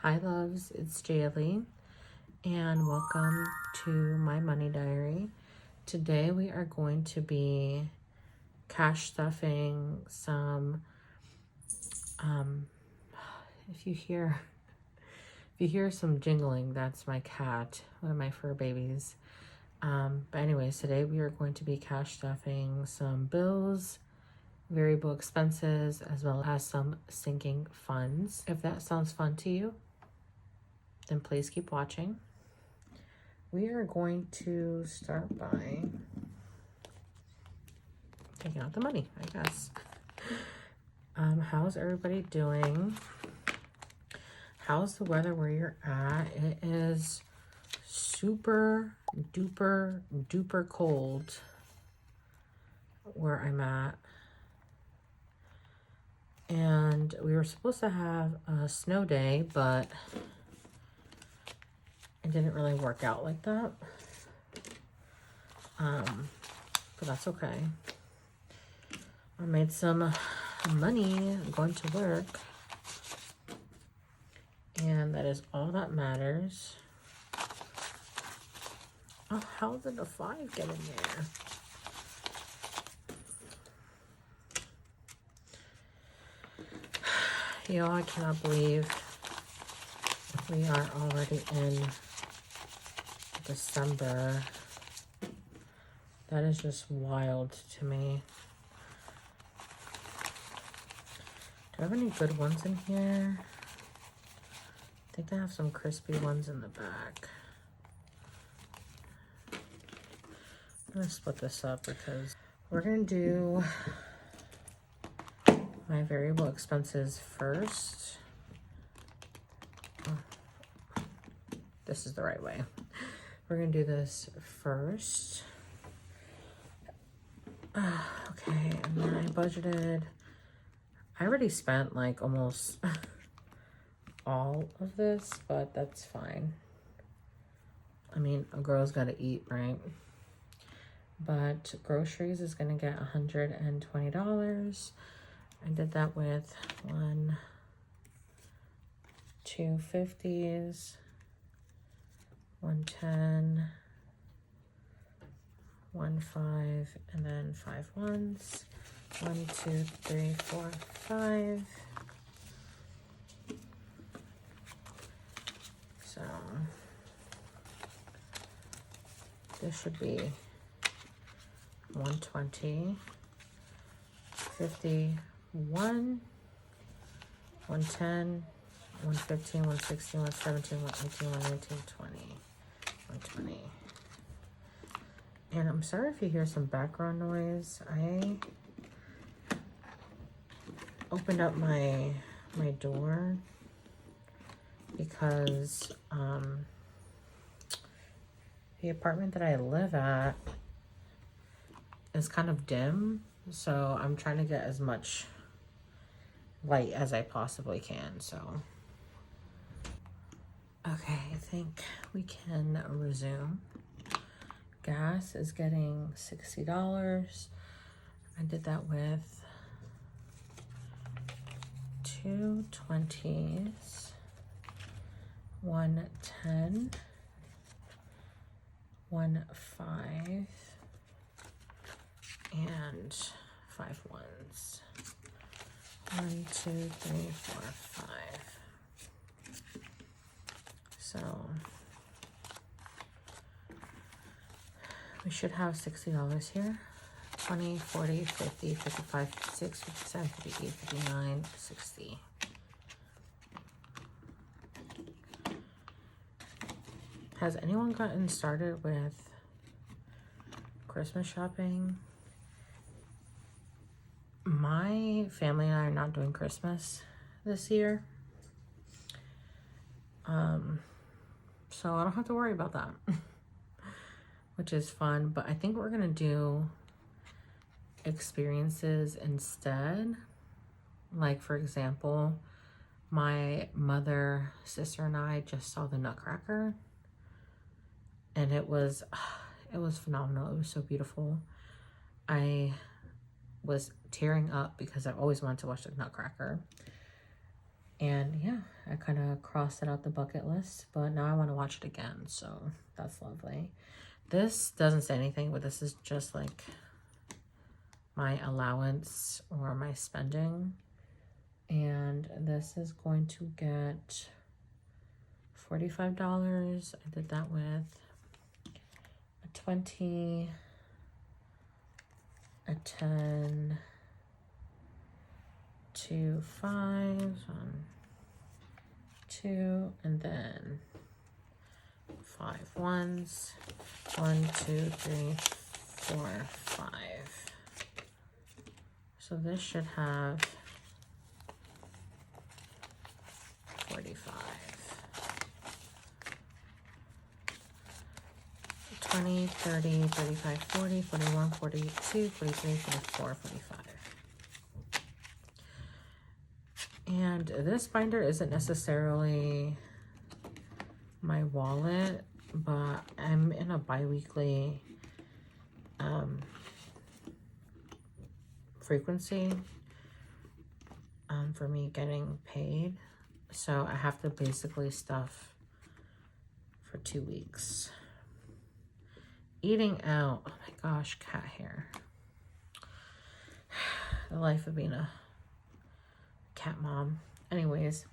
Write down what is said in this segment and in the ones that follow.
Hi loves, it's Jaylee and welcome to my money diary. Today we are going to be cash stuffing some, if you hear some jingling, that's my cat, one of my fur babies. But anyways, today we are going to be cash stuffing some bills, variable expenses, as well as some sinking funds. If that sounds fun to you, then please keep watching. We are going to start by taking out the money, I guess. How's everybody doing? How's the weather where you're at? It is super duper cold where I'm at. And we were supposed to have a snow day, but it didn't really work out like that. But that's okay. I made some money going to work, and that is all that matters. Oh, how did the 5 get in there? Y'all, I cannot believe we are already in December. That is just wild to me. Do I have any good ones in here? I think I have some crispy ones in the back. I'm gonna split this up because we're gonna do my variable expenses first. Oh, this is the right way. We're gonna do this first. Okay, and then I budgeted. I already spent like almost all of this, but that's fine. I mean, a girl's gotta eat, right? But groceries is gonna get $120. I did that with 2 50s, 110, 1 5, and then 5 ones. 1 2 3 4 5. So this should be 120, 51, 110, 115, 116, 117, 118, 119, 20, 120. And I'm sorry if you hear some background noise. I opened up my door because the apartment that I live at is kind of dim, so I'm trying to get as much light as I possibly can. So okay, I think we can resume. Gas is getting $60. I did that with 2 20s, 110, 1 5, and 5 ones. 1 2 3 4 5. So we should have $60 here. 20, 40, 50, 55, 56, 57, 58, 59, 60. Has anyone gotten started with Christmas shopping? My family and I are not doing Christmas this year. So I don't have to worry about that, which is fun. But I think we're gonna do experiences instead. Like, for example, my mother, sister, and I just saw the Nutcracker, and it was phenomenal. It was so beautiful. I was tearing up because I've always wanted to watch the Nutcracker. And yeah, I kind of crossed it out the bucket list, but now I want to watch it again, so that's lovely. This doesn't say anything, but this is just like my allowance or my spending. And this is going to get $45. I did that with a 20, a 10, 2 5s, 1, 2, and then 5 1s. 1, 2, 3, 4, 5. So this should have 45. 20, 30, 35, 40, 41, 42, 43, 44, 45. And this binder isn't necessarily my wallet, but I'm in a bi-weekly frequency for me getting paid. So I have to basically stuff for 2 weeks. Eating out, oh my gosh, cat hair. The life of being a cat mom. Anyways,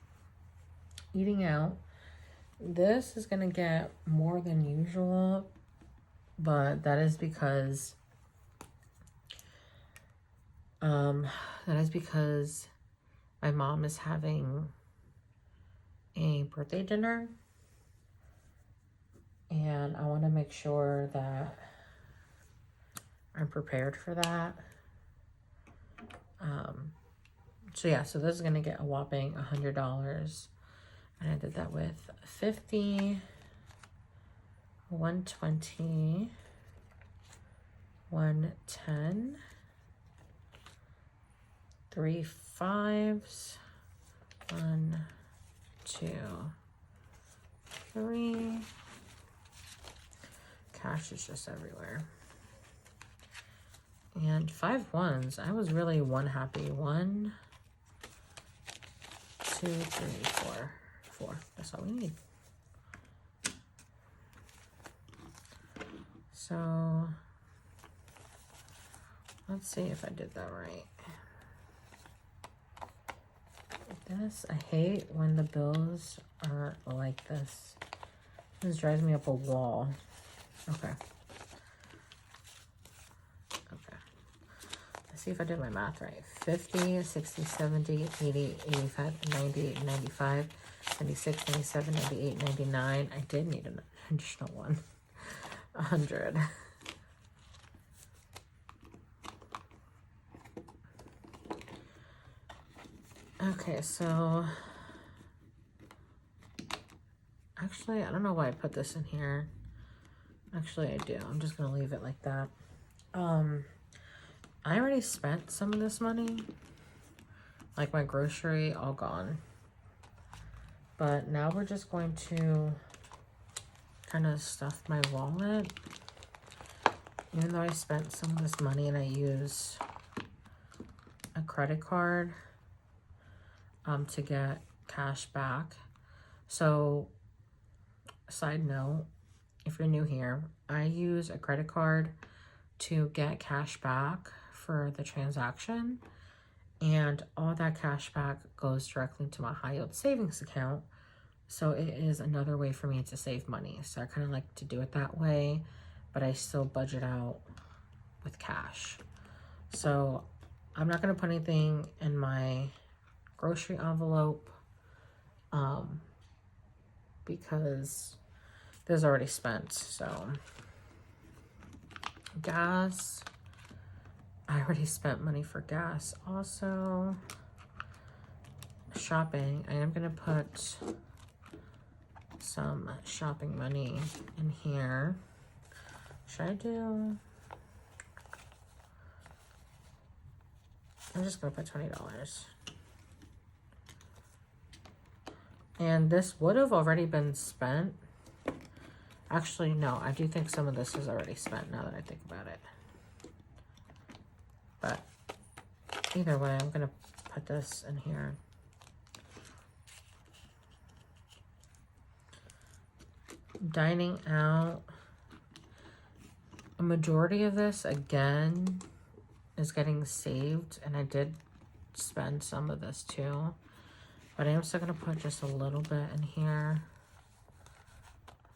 eating out. This is gonna get more than usual, but that is because my mom is having a birthday dinner, and I want to make sure that I'm prepared for that. So yeah, so this is gonna get a whopping $100, and I did that with 50, 120, 110, 3 5s, 1, 2, 3. Cash is just everywhere. And 5 1s. I was really one happy. 1, 2, 3, 4. 4. That's all we need. So let's see if I did that right. This, I hate when the bills are like this. This drives me up a wall. Okay. Let's see if I did my math right. 50, 60, 70, 80, 85, 90, 95, 96, 97, 98, 99. I did need an additional one. 100. Okay, so actually, I don't know why I put this in here. Actually, I do. I'm just going to leave it like that. I already spent some of this money. Like my grocery, all gone. But now we're just going to kind of stuff my wallet. Even though I spent some of this money and I use a credit card to get cash back. So, side note, if you're new here, I use a credit card to get cash back for the transaction, and all that cash back goes directly to my high yield savings account. So it is another way for me to save money. So I kind of like to do it that way, but I still budget out with cash. So I'm not going to put anything in my grocery envelope because there's already spent. So gas, I already spent money for gas. Also shopping, I am going to put some shopping money in here. Should I do, I'm just going to put $20. And this would have already been spent. Actually, no, I do think some of this is already spent now that I think about it. But either way, I'm going to put this in here. dining out. A majority of this, again, is getting saved. And I did spend some of this too. But I am still going to put just a little bit in here.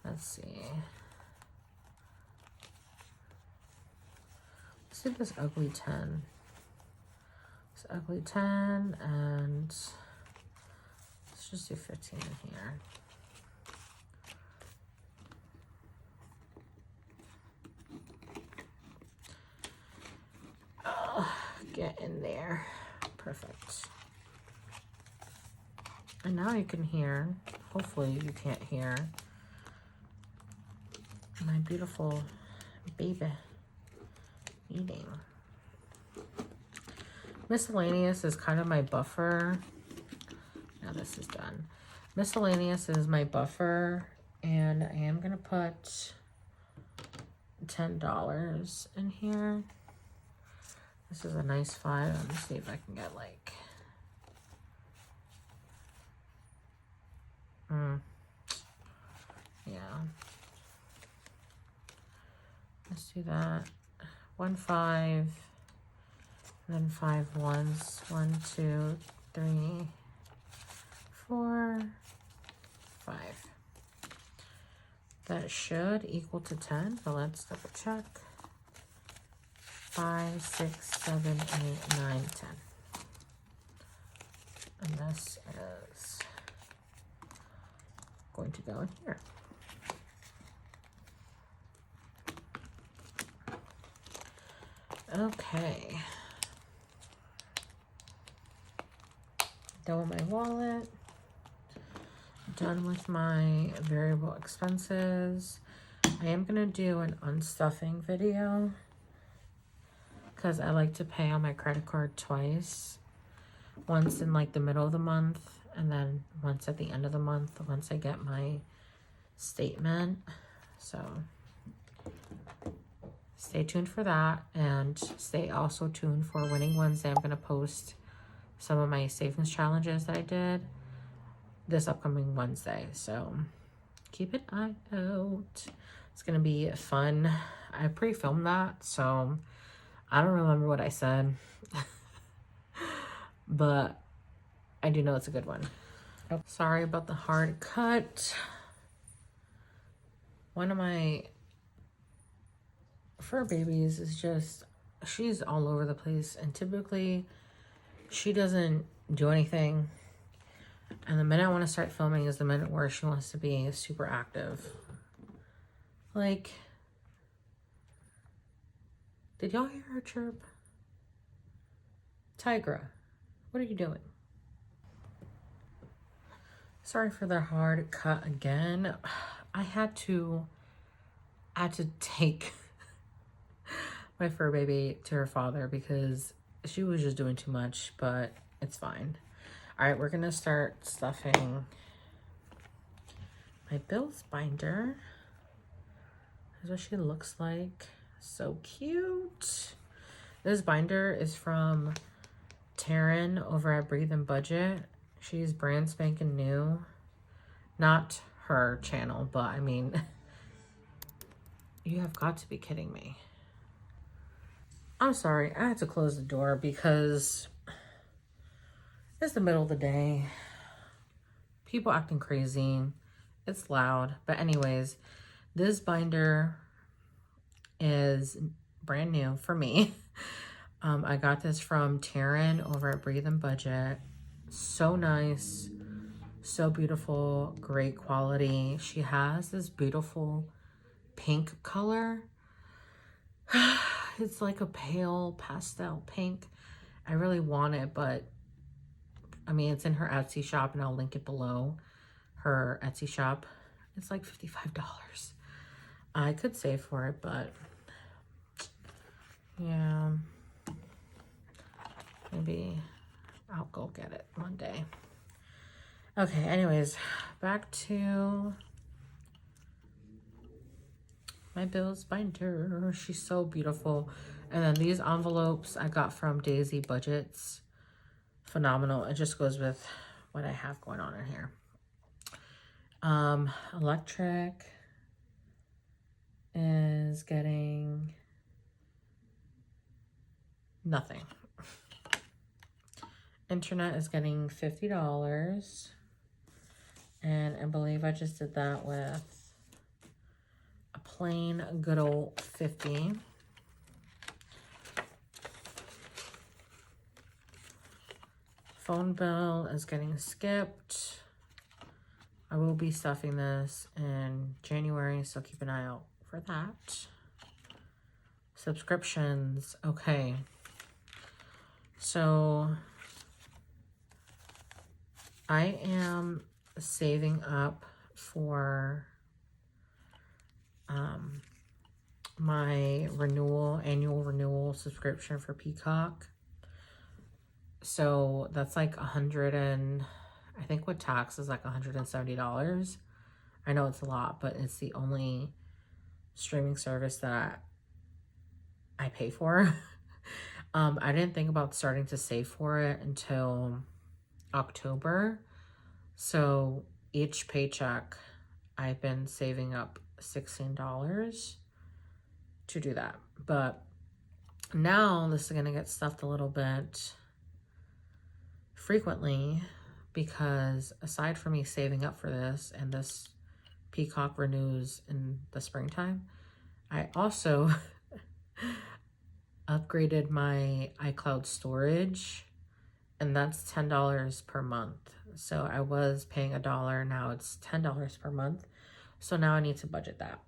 Let's see. Let's do this ugly 10. This ugly 10, and let's just do 15 in here. Oh, get in there. Perfect. And now you can hear, hopefully you can't hear, my beautiful baby eating. Miscellaneous is kind of my buffer. Now this is done. Miscellaneous is my buffer, and I am going to put $10 in here. This is a nice 5. Let me see if I can get like... yeah. Let's do that. 1 5, and then 5 ones. 1 2 3 4 5. That should equal to 10, but let's double check. 5 6 7 8 9 10. And this is going to go in here. Okay. Done with my wallet. Done with my variable expenses. I am going to do an unstuffing video because I like to pay on my credit card twice. Once in like the middle of the month, and then once at the end of the month once I get my statement. So stay tuned for that, and stay also tuned for Winning Wednesday. I'm going to post some of my savings challenges that I did this upcoming Wednesday, so keep an eye out. It's going to be fun. I pre-filmed that, so I don't remember what I said, but I do know it's a good one. Oh, sorry about the hard cut. One of my fur babies is just, she's all over the place, and typically she doesn't do anything, and the minute I want to start filming is the minute where she wants to be super active. Like, did y'all hear her chirp? Tigra, what are you doing? Sorry for the hard cut again. I had to take my fur baby to her father because she was just doing too much, but it's fine. All right, we're gonna start stuffing my Bill's binder. This is what she looks like. So cute. This binder is from Taryn over at Breathe and Budget. She's brand spanking new. Not her channel, but I mean, you have got to be kidding me. I'm sorry, I had to close the door because it's the middle of the day. People acting crazy. It's loud. But anyways, this binder is brand new for me. I got this from Taryn over at Breathe and Budget. So nice, so beautiful, great quality. She has this beautiful pink color. It's like a pale pastel pink. I really want it, but I mean, it's in her Etsy shop, and I'll link it below. Her Etsy shop. It's like $55. I could save for it, but yeah, maybe I'll go get it one day. Okay, anyways, back to my Bill's binder. She's so beautiful. And then these envelopes I got from Daisy Budgets. Phenomenal. It just goes with what I have going on in here. Electric. is getting nothing. Internet is getting $50. And I believe I just did that with a plain good old 50. Phone bill is getting skipped. I will be stuffing this in January, so keep an eye out for that. Subscriptions, okay. So I am saving up for my annual renewal subscription for Peacock. So that's like I think with tax is like $170. I know it's a lot, but it's the only streaming service that I pay for. I didn't think about starting to save for it until October. So each paycheck, I've been saving up $16 to do that. But now this is going to get stuffed a little bit frequently, because aside from me saving up for this, and this Peacock renews in the springtime, I also upgraded my iCloud storage, and that's $10 per month. So I was paying $1, now it's $10 per month. So now I need to budget that.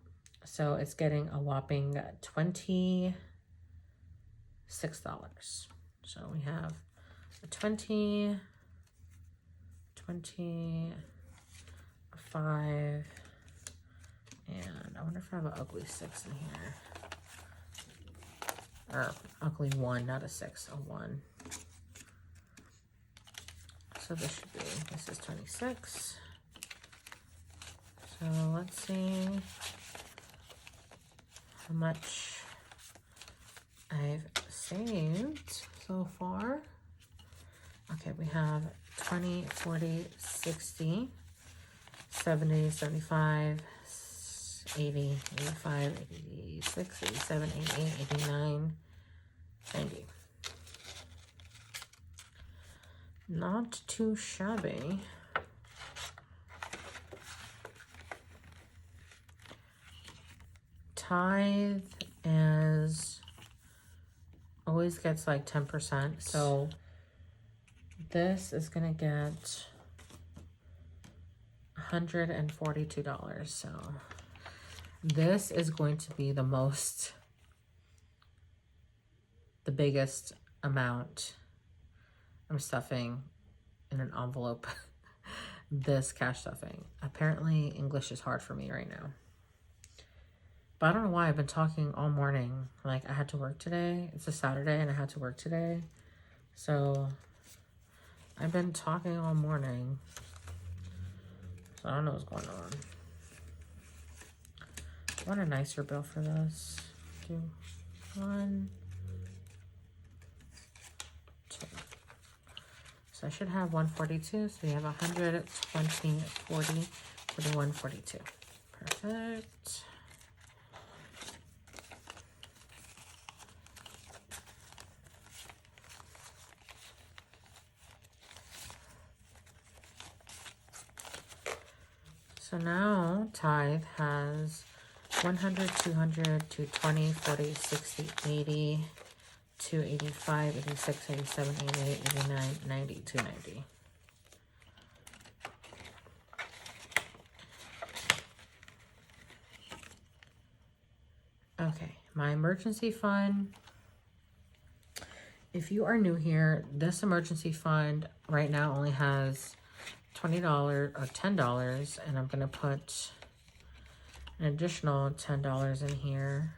So it's getting a whopping $26. So we have a 20, 25, and I wonder if I have an ugly 6 in here. Or ugly 1, not a 6, a 1. So this is 26. So let's see how much I've saved so far. Okay, we have 20, 40, 60, 70, 75, 80, 85, 86, 87, 88, 89, 90. Not too shabby. Tithe always gets like 10%. So this is gonna get $142. So this is going to be the biggest amount I'm stuffing in an envelope. This cash stuffing. Apparently English is hard for me right now. But I don't know why I've been talking all morning. Like, I had to work today. It's a Saturday and I had to work today. So I've been talking all morning. So I don't know what's going on. I want a nicer bill for this. 2, 1, 2. So I should have 142. So we have 100, 20, 40, 41, 42. Perfect. So now tithe has 100, 200, 220, 40, 60, 80, 285, 86, 87, 88, 89, 90, 290. Okay, my emergency fund. If you are new here, this emergency fund right now only has $20 or $10, and I'm gonna put an additional $10 in here.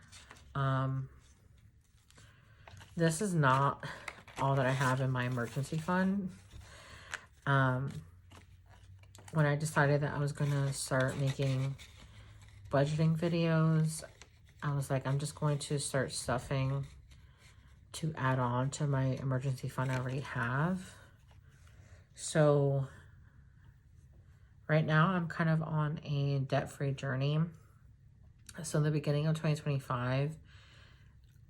This is not all that I have in my emergency fund. When I decided that I was gonna start making budgeting videos, I was like, I'm just going to start stuffing to add on to my emergency fund I already have. So right now I'm kind of on a debt-free journey. So in the beginning of 2025,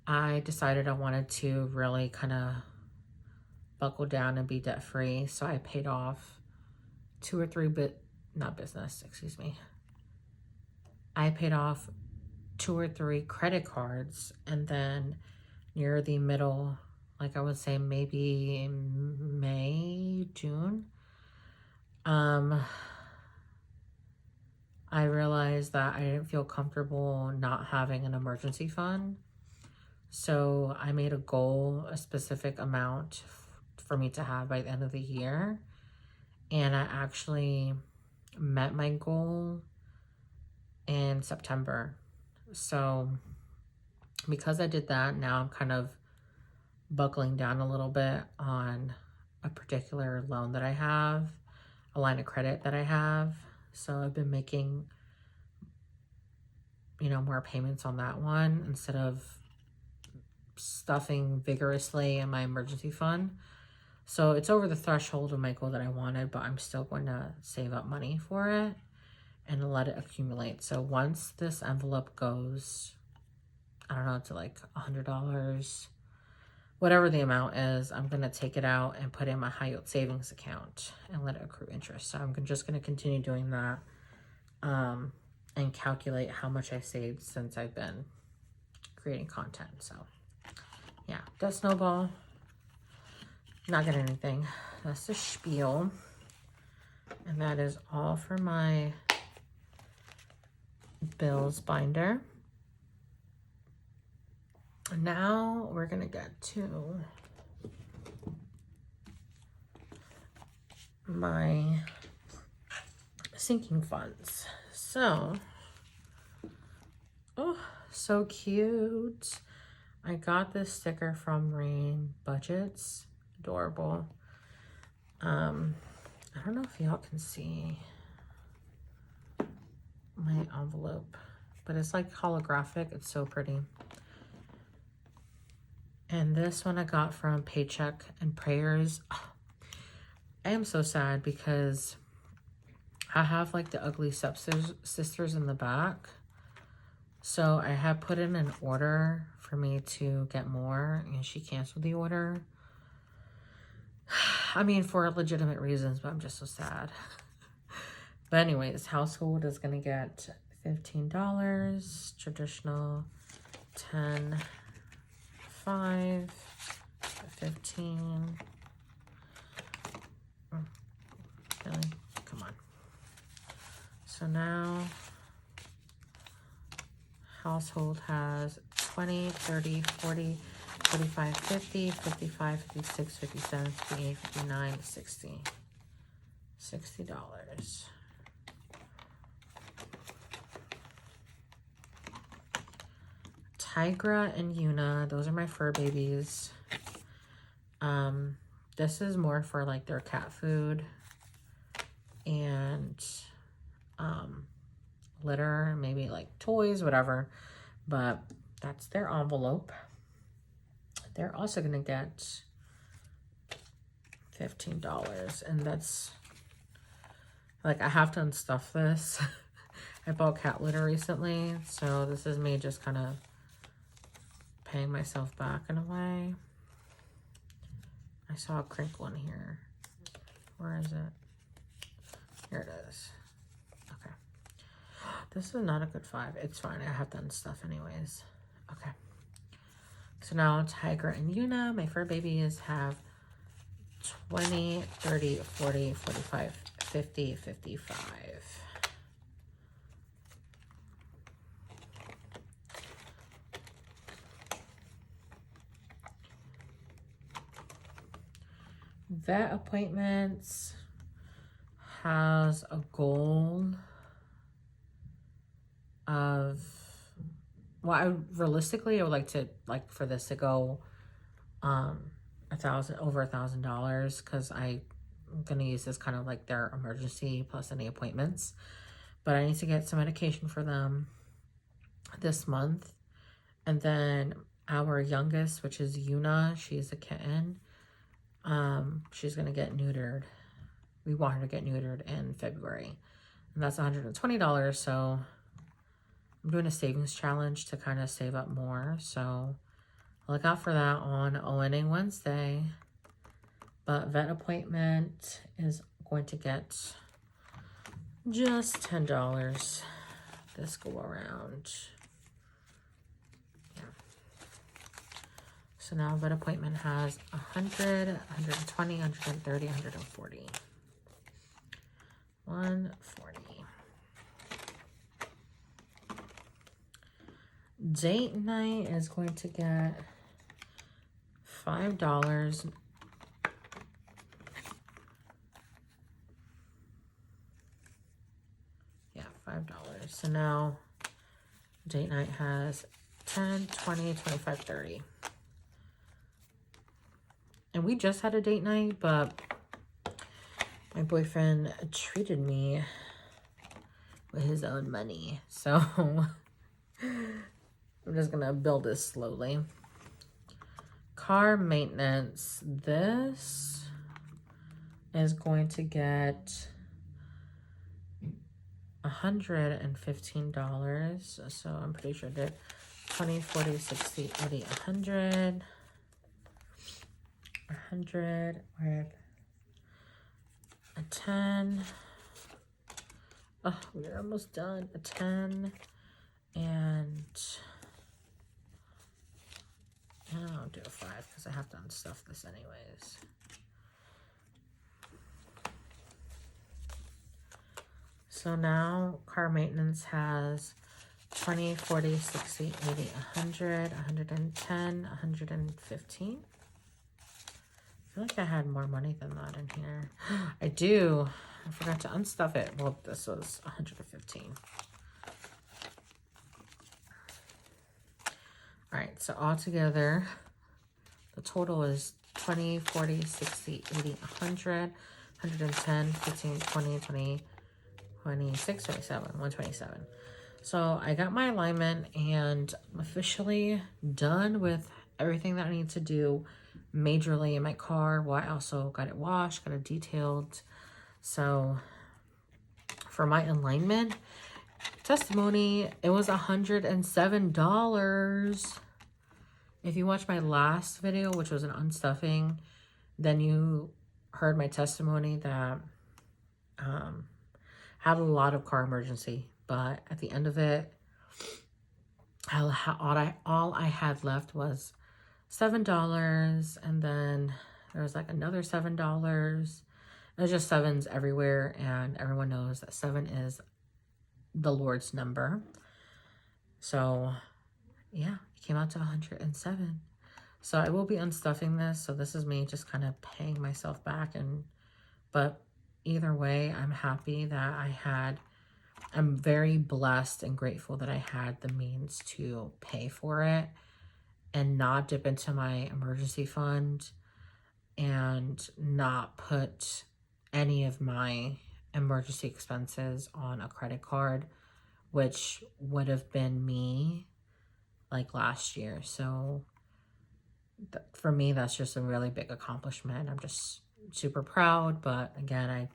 I decided I wanted to really kind of buckle down and be debt free. So I paid off I paid off 2 or 3 credit cards, and then near the middle, like I would say maybe in May, June, I realized that I didn't feel comfortable not having an emergency fund. So I made a goal, a specific amount for me to have by the end of the year. And I actually met my goal in September. So because I did that, now I'm kind of buckling down a little bit on a particular loan that I have, a line of credit that I have. So I've been making, more payments on that one instead of stuffing vigorously in my emergency fund. So it's over the threshold of my goal that I wanted, but I'm still going to save up money for it and let it accumulate. So once this envelope goes, I don't know, to like $100, whatever the amount is, I'm going to take it out and put it in my high yield savings account and let it accrue interest. So I'm just going to continue doing that and calculate how much I saved since I've been creating content. So yeah, that snowball, not getting anything. That's the spiel. And that is all for my bills binder. Now we're going to get to my sinking funds. So, oh, so cute. I got this sticker from Rain Budgets. Adorable. I don't know if y'all can see my envelope, but it's like holographic. It's so pretty. And this one I got from Paycheck and Prayers. I am so sad because I have like the ugly stepsisters in the back. So I have put in an order for me to get more, and she canceled the order. I mean, for legitimate reasons, but I'm just so sad. But anyways, household is going to get $15. Traditional, 10, 5, 15. Really? Come on. So now household has 20, 30, 40, 45, 50, 55, 56, 57, 58, 59, 60. $60. Tigra and Yuna, those are my fur babies. This is more for like their cat food and litter, maybe like toys, whatever. But that's their envelope. They're also gonna get $15, and that's like, I have to unstuff this. I bought cat litter recently, so this is me just kind of paying myself back in a way. I saw a crinkle in here. Where is it? Here it is. Okay. This is not a good 5. It's fine. I have to unstuff anyways. Okay. So now Tiger and Yuna, my fur babies, have 20, 30, 40, 45, 50, 55. Vet appointments has a goal of, well, realistically, I would like to, for this to go over $1,000, because I'm gonna use this kind of like their emergency plus any appointments. But I need to get some medication for them this month. And then our youngest, which is Yuna, she's a kitten. She's gonna get neutered. We want her to get neutered in February, and that's $120. So I'm doing a savings challenge to kind of save up more. So look out for that on ONA Wednesday. But vet appointment is going to get just $10 this go around. Yeah. So now vet appointment has 100, 120, 130, 140. 140. Date night is going to get $5. Yeah, $5. So now date night has 10, 20, 25, 30. And we just had a date night, but my boyfriend treated me with his own money. So I'm just gonna build this slowly. Car maintenance. This is going to get $115. So I'm pretty sure that 20, 40, 60, 80, 100. 100 with a 10. Oh, we're almost done. A 10 and I'll do a 5 because I have to unstuff this anyways. So now car maintenance has 20, 40, 60, 80, 100, 110, 115. I feel like I had more money than that in here. I do. I forgot to unstuff it. Well, this was 115. All right, so altogether, the total is 20, 40, 60, 80, 100, 110, 15, 20, 20, 26, 27, 127. So I got my alignment and I'm officially done with everything that I need to do majorly in my car. Well, I also got it washed, got it detailed. So for my alignment testimony, it was $107. If you watched my last video, which was an unstuffing, then you heard my testimony that had a lot of car emergency, but at the end of it, all I had left was $7, and then there was like another $7. There's just sevens everywhere, and everyone knows that 7 is the Lord's number. So yeah, it came out to 107. So I will be unstuffing this. So this is me just kind of paying myself back, but either way, I'm happy that I'm very blessed and grateful that I had the means to pay for it and not dip into my emergency fund and not put any of my emergency expenses on a credit card, which would have been me like last year. So for me, that's just a really big accomplishment. I'm just super proud, but again,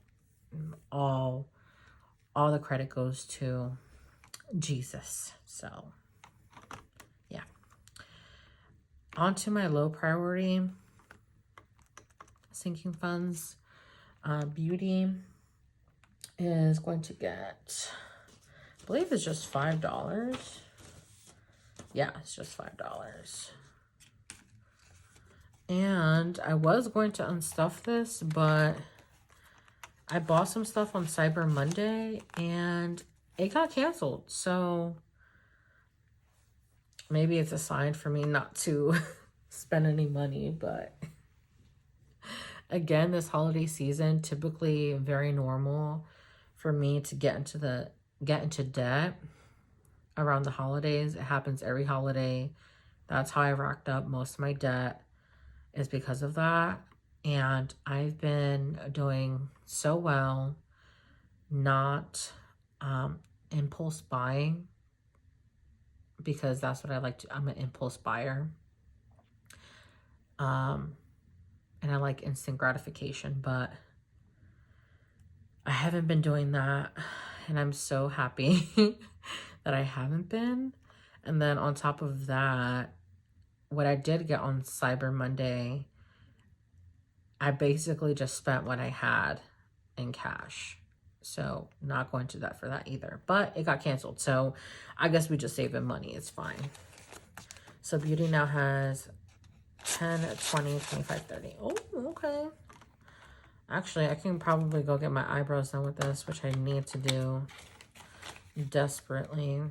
all the credit goes to Jesus. So yeah. On to my low priority sinking funds. Beauty is going to get, I believe it's just $5. Yeah, it's just $5. And I was going to unstuff this, but I bought some stuff on Cyber Monday and it got canceled. So maybe it's a sign for me not to spend any money. But again, this holiday season, typically very normal for me to get into debt around the holidays. It happens every holiday. That's how I racked up most of my debt, is because of that. And I've been doing so well, not impulse buying, because that's what I like to. I'm an impulse buyer. And I like instant gratification, but I haven't been doing that, and I'm so happy that I haven't been. And then on top of that, what I did get on Cyber Monday, I basically just spent what I had in cash. So not going to that for that either. But it got canceled. So I guess we just saving money. It's fine. So Beauty now has 10, 20, 25, 30. Oh, okay. Actually, I can probably go get my eyebrows done with this, which I need to do desperately.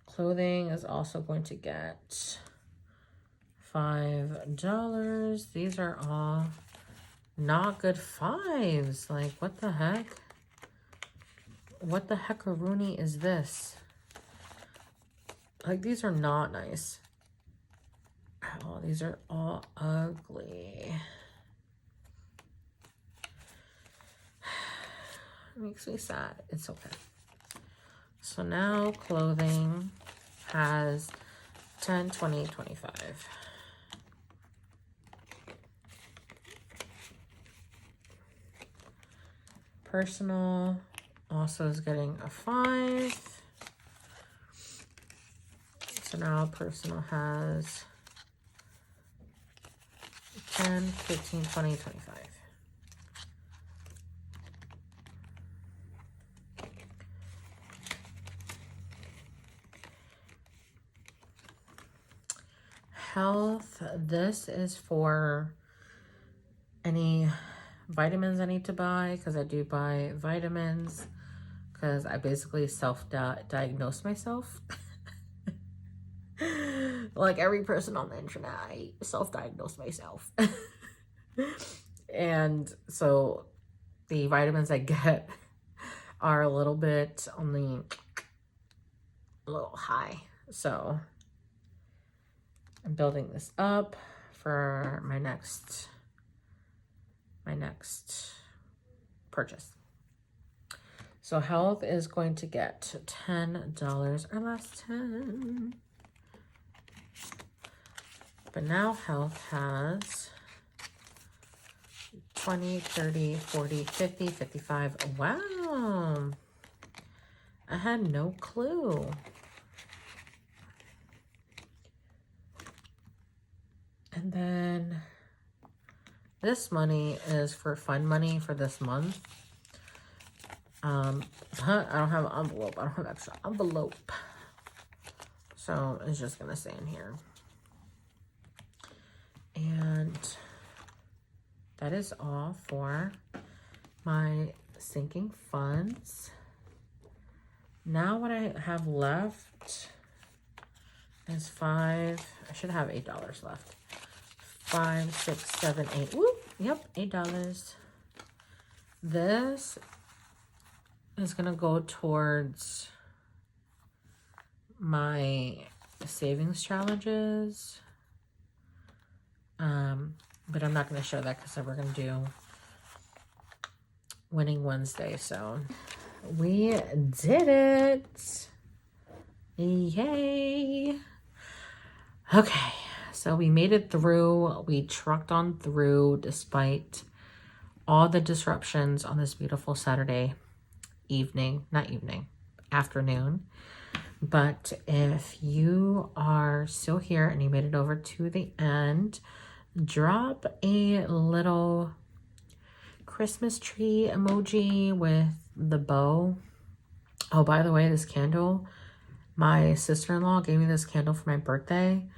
Clothing is also going to get $5. These are all not good fives. Like, what the heck? What the heckaroonie is this? Like, these are not nice. Oh, these are all ugly. It makes me sad. It's okay. So now clothing has 10, 20, 25. Personal also is getting a 5. So now personal has 10, 15, 20, 25. Health, this is for any vitamins I need to buy, because I do buy vitamins, because I basically self-diagnose myself. Like every person on the internet, I self-diagnose myself. And so the vitamins I get are a little bit only a little high. So I'm building this up for my next purchase. So health is going to get $10. Our last 10. But now health has 20, 30, 40, 50, 55. Wow. I had no clue. And then this money is for fun money for this month. I don't have an envelope. I don't have extra envelope. So it's just going to stay in here. And that is all for my sinking funds. Now what I have left is I should have $8 left. 5, 6, 7, 8. Whoop. Yep, $8. This is gonna go towards my savings challenges. But I'm not gonna show that because we're gonna do Winning Wednesday. So we did it. Yay. Okay. So we made it through. We trucked on through despite all the disruptions on this beautiful Saturday afternoon. But if you are still here and you made it over to the end, drop a little Christmas tree emoji with the bow. Oh, by the way, this candle, my sister-in-law gave me this candle for my birthday.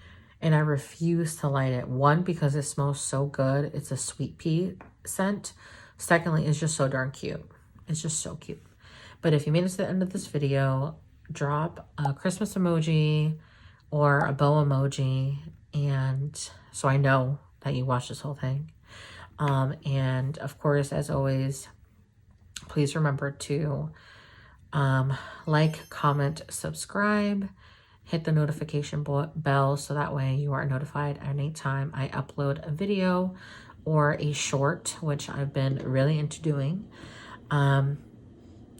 And I refuse to light it. One, because it smells so good. It's a sweet pea scent. Secondly, it's just so darn cute. It's just so cute. But if you made it to the end of this video, drop a Christmas emoji or a bow emoji. And so I know that you watched this whole thing. And of course, as always, please remember to like, comment, subscribe. Hit the notification bell so that way you are notified anytime I upload a video or a short, which I've been really into doing. And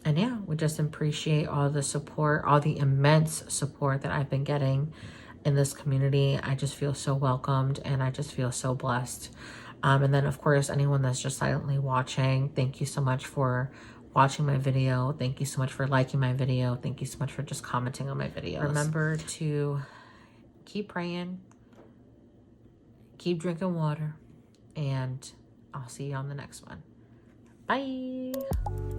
yeah, we just appreciate all the support, all the immense support that I've been getting in this community. I just feel so welcomed and I just feel so blessed. And then of course, anyone that's just silently watching, thank you so much for watching my video. Thank you so much for liking my video. Thank you so much for just commenting on my videos. Remember to keep praying, keep drinking water, and I'll see you on the next one. Bye.